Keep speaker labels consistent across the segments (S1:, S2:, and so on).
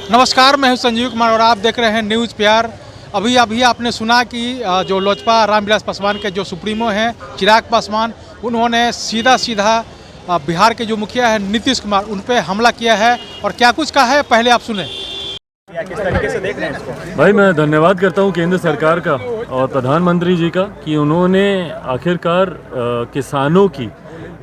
S1: नमस्कार, मैं हूं संजीव कुमार और आप देख रहे हैं न्यूज़ प्यार। अभी आपने सुना कि जो लोजपा रामविलास पासवान के जो सुप्रीमो हैं चिराग पासवान, उन्होंने सीधा बिहार के जो मुखिया है नीतीश कुमार, उन पे हमला किया है और क्या कुछ कहा है पहले आप सुने।
S2: किस तरीके से देख रहे हैं इसको?
S3: भाई मैं धन्यवाद करता हूं केंद्र सरकार का और प्रधानमंत्री जी का कि उन्होंने आखिरकार किसानों की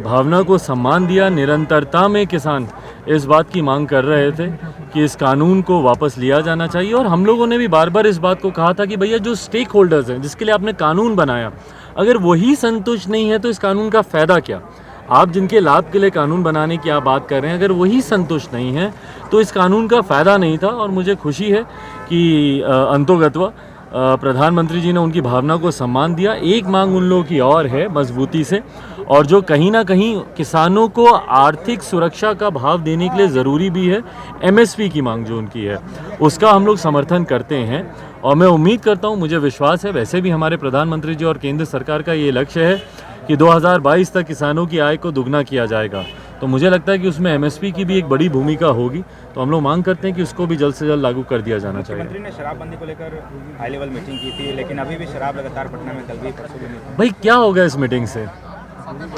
S3: भावना को सम्मान दिया। निरंतरता में किसान इस बात की मांग कर रहे थे कि इस कानून को वापस लिया जाना चाहिए और हम लोगों ने भी बार बार इस बात को कहा था कि भैया जो स्टेक होल्डर्स हैं जिसके लिए आपने कानून बनाया, अगर वही संतुष्ट नहीं है तो इस कानून का फ़ायदा क्या। आप जिनके लाभ के लिए कानून बनाने की आप बात कर रहे हैं, अगर वही संतुष्ट नहीं है तो इस कानून का फ़ायदा नहीं था। और मुझे खुशी है कि अंतोगत्वा प्रधानमंत्री जी ने उनकी भावना को सम्मान दिया। एक मांग उन लोगों की और है मजबूती से, और जो कहीं ना कहीं किसानों को आर्थिक सुरक्षा का भाव देने के लिए ज़रूरी भी है। एमएसपी की मांग जो उनकी है उसका हम लोग समर्थन करते हैं और मैं उम्मीद करता हूं, मुझे विश्वास है, वैसे भी हमारे प्रधानमंत्री जी और केंद्र सरकार का ये लक्ष्य है कि 2022 तक किसानों की आय को दुगना किया जाएगा। तो मुझे लगता है कि उसमें एमएसपी की भी एक बड़ी भूमिका होगी। तो हम लोग मांग करते हैं कि उसको भी जल्द से जल्द लागू कर दिया जाना चाहिए।
S2: मुख्यमंत्री ने शराबबंदी को लेकर हाई लेवल मीटिंग की थी, लेकिन अभी भी शराब लगातार पटना में कल भी परसों भी नहीं।
S3: भाई क्या हो गया इस मीटिंग से?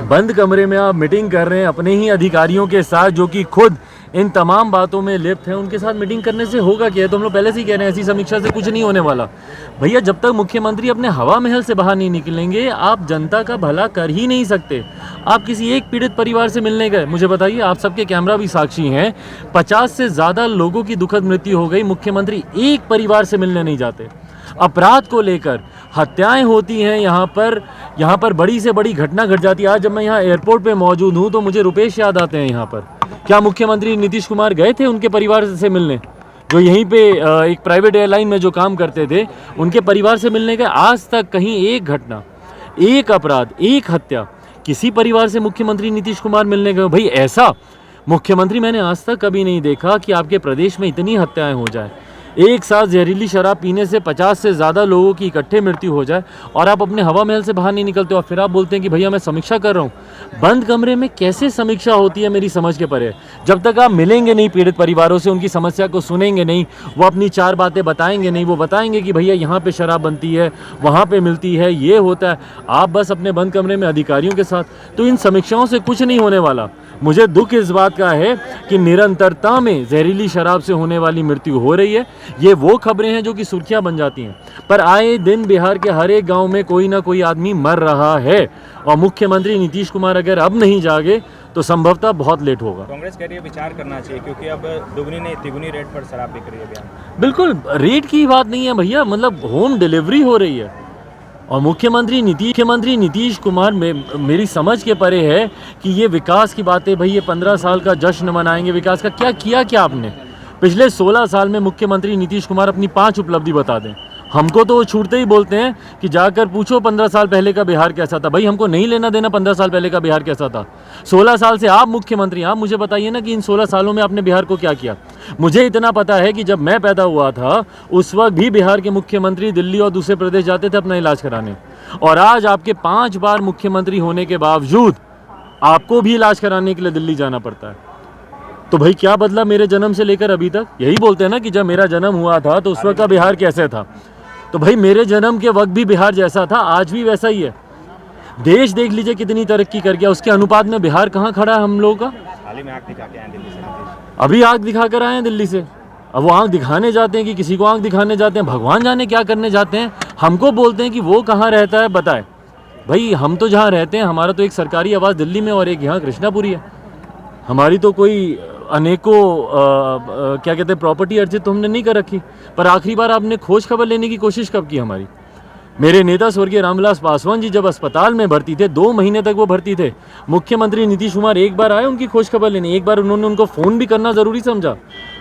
S3: बंद कमरे में आप मीटिंग कर रहे हैं अपने ही अधिकारियों के साथ जो कि खुद इन तमाम बातों में लिप्त हैं, उनके साथ मीटिंग करने से होगा क्या? तो हम लोग पहले से ही कह रहे हैं ऐसी समीक्षा से कुछ नहीं होने वाला। भैया जब तक मुख्यमंत्री अपने हवा महल से बाहर नहीं निकलेंगे आप जनता का भला कर ही नहीं सकते। आप किसी एक पीड़ित परिवार से मिलने गए, मुझे बताइए, आप सबके कैमरा भी साक्षी हैं, 50 से ज़्यादा लोगों की दुखद मृत्यु हो गई, मुख्यमंत्री एक परिवार से मिलने नहीं जाते। अपराध को लेकर हत्याएं होती हैं, यहाँ पर बड़ी से बड़ी घटना घट जाती है। आज जब मैं यहाँ एयरपोर्ट पे मौजूद हूँ तो मुझे रुपेश याद आते हैं। यहाँ पर क्या मुख्यमंत्री नीतीश कुमार गए थे उनके परिवार से मिलने? जो यहीं पे एक प्राइवेट एयरलाइन में जो काम करते थे उनके परिवार से मिलने गए? आज तक कहीं एक घटना, एक अपराध, एक हत्या किसी परिवार से मुख्यमंत्री नीतीश कुमार मिलने गए? भाई ऐसा मुख्यमंत्री मैंने आज तक कभी नहीं देखा कि आपके प्रदेश में इतनी हत्याएं हो जाए, एक साथ जहरीली शराब पीने से 50 से ज़्यादा लोगों की इकट्ठे मृत्यु हो जाए और आप अपने हवा महल से बाहर नहीं निकलते और फिर आप बोलते हैं कि भैया मैं समीक्षा कर रहा हूँ। बंद कमरे में कैसे समीक्षा होती है मेरी समझ के परे। जब तक आप मिलेंगे नहीं पीड़ित परिवारों से, उनकी समस्या को सुनेंगे नहीं, वो अपनी चार बातें बताएंगे नहीं, वो बताएंगे कि भैया यहाँ पर शराब बनती है, वहाँ पर मिलती है, ये होता है, आप बस अपने बंद कमरे में अधिकारियों के साथ, तो इन समीक्षाओं से कुछ नहीं होने वाला। मुझे दुख इस बात का है कि निरंतरता में जहरीली शराब से होने वाली मृत्यु हो रही है। ये वो खबरें हैं जो कि सुर्खियां बन जाती हैं, पर आए दिन बिहार के हर एक गांव में कोई ना कोई आदमी मर रहा है और मुख्यमंत्री नीतीश कुमार अगर अब नहीं जागे तो संभवतः बहुत लेट होगा।
S2: कांग्रेस कह रही है विचार करना चाहिए क्योंकि अब दुगनी नहीं तिगुनी रेट पर शराब बिक रही है।
S3: बिल्कुल रेट की बात नहीं है भैया, मतलब होम डिलीवरी हो रही है और मुख्यमंत्री नीतीश कुमार मेरी समझ के परे है कि ये विकास की बातें, भाई ये 15 साल का जश्न मनाएंगे विकास का, क्या आपने पिछले 16 साल में मुख्यमंत्री नीतीश कुमार अपनी 5 उपलब्धि बता दें। हमको तो वो छूटते ही बोलते हैं कि जाकर पूछो 15 साल पहले का बिहार कैसा था। भाई हमको नहीं लेना देना 15 साल पहले का बिहार कैसा था। 16 साल से आप मुख्यमंत्री, आप मुझे बताइए ना कि इन 16 सालों में आपने बिहार को क्या किया। मुझे इतना पता है कि जब मैं पैदा हुआ था उस वक्त भी बिहार के मुख्यमंत्री दिल्ली और दूसरे प्रदेश जाते थे अपना इलाज कराने, और आज आपके 5 बार मुख्यमंत्री होने के बावजूद आपको भी इलाज कराने के लिए दिल्ली जाना पड़ता है। तो भाई क्या बदला मेरे जन्म से लेकर अभी तक? यही बोलते हैं ना कि जब मेरा जन्म हुआ था तो उस वक्त का बिहार कैसे था। तो भाई मेरे जन्म के वक्त भी बिहार जैसा था, आज भी वैसा ही है। देश देख लीजिए कितनी तरक्की कर गया, उसके अनुपात में बिहार कहाँ खड़ा है हम लोगों का?
S2: हाल ही में आंख दिखा के आए दिल्ली से,
S3: अभी आंख दिखा कर आए हैं दिल्ली से। अब वो आंख दिखाने जाते हैं कि किसी को आंख दिखाने जाते हैं, भगवान जाने क्या करने जाते हैं। हमको बोलते हैं कि वो कहाँ रहता है बताए। भाई हम तो जहाँ रहते हैं हमारा तो एक सरकारी आवास दिल्ली में और एक यहाँ कृष्णापुरी है। हमारी तो कोई अनेकों क्या कहते हैं प्रॉपर्टी अर्जित तो हमने नहीं कर रखी। पर आखिरी बार आपने खोज खबर लेने की कोशिश कब की हमारी? मेरे नेता स्वर्गीय रामविलास पासवान जी जब अस्पताल में भर्ती थे, 2 महीने तक वो भर्ती थे, मुख्यमंत्री नीतीश कुमार एक बार आए उनकी खोज खबर लेने, एक बार उन्होंने उनको फ़ोन भी करना ज़रूरी समझा।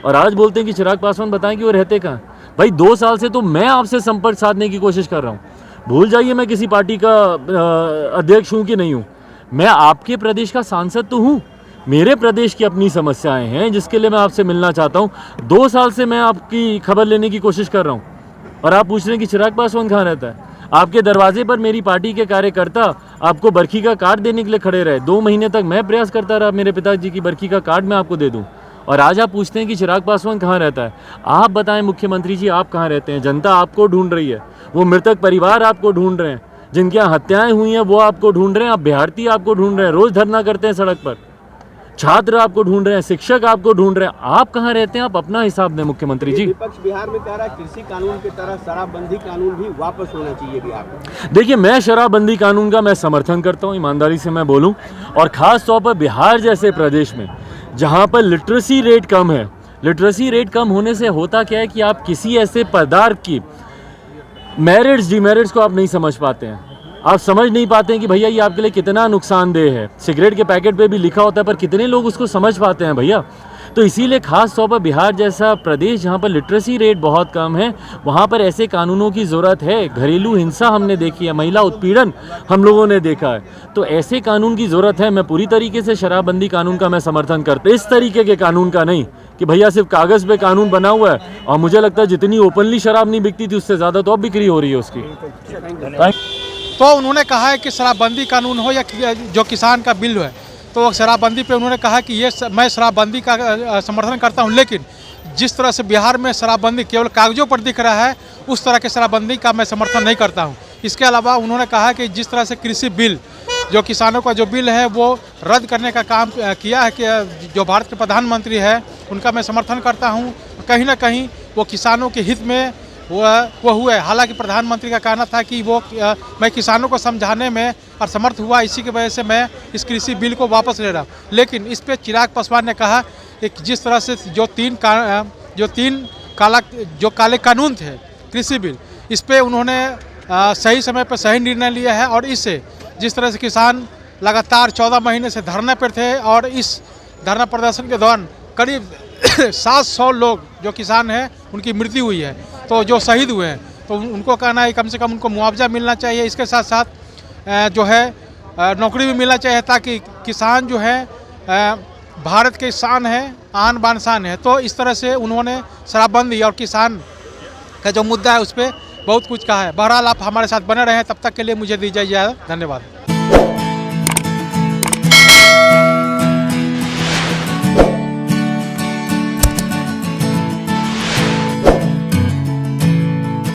S3: और आज बोलते हैं कि चिराग पासवान बताएं कि वो रहते कहाँ। भाई 2 साल से तो मैं आपसे संपर्क साधने की कोशिश कर रहा हूँ। भूल जाइए मैं किसी पार्टी का अध्यक्ष हूँ कि नहीं हूँ, मैं आपके प्रदेश का सांसद तो हूँ। मेरे प्रदेश की अपनी समस्याएं हैं जिसके लिए मैं आपसे मिलना चाहता हूं। 2 साल से मैं आपकी खबर लेने की कोशिश कर रहा हूं और आप पूछ रहे हैं कि चिराग पासवान कहाँ रहता है। आपके दरवाजे पर मेरी पार्टी के कार्यकर्ता आपको बरखी का कार्ड देने के लिए खड़े रहे। 2 महीने तक मैं प्रयास करता रहा मेरे पिताजी की बरखी का कार्ड मैं आपको दे दूं और आज आप पूछते हैं कि चिराग पासवान कहाँ रहता है। आप बताएं मुख्यमंत्री जी, आप कहाँ रहते हैं? जनता आपको ढूंढ रही है, वो मृतक परिवार आपको ढूंढ रहे हैं, जिनके यहाँ हत्याएं हुई हैं वो आपको ढूंढ रहे हैं, आप बिहारती आपको ढूंढ रहे हैं, रोज धरना करते हैं सड़क पर, छात्र आपको ढूंढ रहे हैं, शिक्षक आपको ढूंढ रहे हैं। आप कहाँ रहते हैं? आप अपना हिसाब दें मुख्यमंत्री जी।
S4: विपक्ष बिहार में कह रहा है कृषि कानून की तरह शराबबंदी कानून भी वापस होना चाहिए बिहार में।
S3: देखिए, मैं शराबबंदी कानून का मैं समर्थन करता हूं, ईमानदारी से मैं बोलूं, और ख़ास तौर पर बिहार जैसे प्रदेश में जहां पर लिटरेसी रेट कम है। लिटरेसी रेट कम होने से होता क्या है कि आप किसी ऐसे पदार्थ की मेरिट्स डिमेरिट्स को आप नहीं समझ पाते हैं। आप समझ नहीं पाते हैं कि भैया ये आपके लिए कितना नुकसानदेह है। सिगरेट के पैकेट पे भी लिखा होता है, पर कितने लोग उसको समझ पाते हैं भैया। तो इसीलिए खास तौर पर बिहार जैसा प्रदेश जहाँ पर लिटरेसी रेट बहुत कम है, वहाँ पर ऐसे कानूनों की ज़रूरत है। घरेलू हिंसा हमने देखी है, महिला उत्पीड़न हम लोगों ने देखा है, तो ऐसे कानून की ज़रूरत है। मैं पूरी तरीके से शराबबंदी कानून का मैं समर्थन करता हूँ, इस तरीके के कानून का नहीं कि भैया सिर्फ कागज़ पे कानून बना हुआ है। और मुझे लगता है जितनी ओपनली शराब नहीं बिकती थी उससे ज़्यादा तो अब बिक्री हो रही है उसकी।
S1: तो उन्होंने कहा है कि शराबबंदी कानून हो या जो किसान का बिल है, तो शराबबंदी पे उन्होंने कहा कि मैं शराबबंदी का समर्थन करता हूं, लेकिन जिस तरह से बिहार में शराबबंदी केवल कागजों पर दिख रहा है, उस तरह के शराबबंदी का मैं समर्थन नहीं करता हूं। इसके अलावा उन्होंने कहा कि जिस तरह से कृषि बिल, जो किसानों का जो बिल है वो रद्द करने का काम किया है, कि जो भारत के प्रधानमंत्री है उनका मैं समर्थन करता हूँ। कहीं ना कहीं वो किसानों के हित में वो हुआ है। हालांकि प्रधानमंत्री का कहना था कि मैं किसानों को समझाने में असमर्थ हुआ, इसी की वजह से मैं इस कृषि बिल को वापस ले रहा हूँ। लेकिन इस पे चिराग पासवान ने कहा कि जिस तरह से जो तीन काले कानून थे कृषि बिल, इस पे उन्होंने सही समय पर सही निर्णय लिया है। और इससे जिस तरह से किसान लगातार 14 महीने से धरने पर थे, और इस धरना प्रदर्शन के दौरान करीब 700 लोग जो किसान हैं उनकी मृत्यु हुई है, तो जो शहीद हुए हैं, तो उनको कहना है कम से कम उनको मुआवजा मिलना चाहिए। इसके साथ साथ जो है नौकरी भी मिलना चाहिए, ताकि किसान जो है भारत के शान है, आन बान शान है। तो इस तरह से उन्होंने शराबबंदी और किसान का जो मुद्दा है उस पर बहुत कुछ कहा है। बहरहाल आप हमारे साथ बने रहें, तब तक के लिए मुझे दीजिए इजाज़त। धन्यवाद।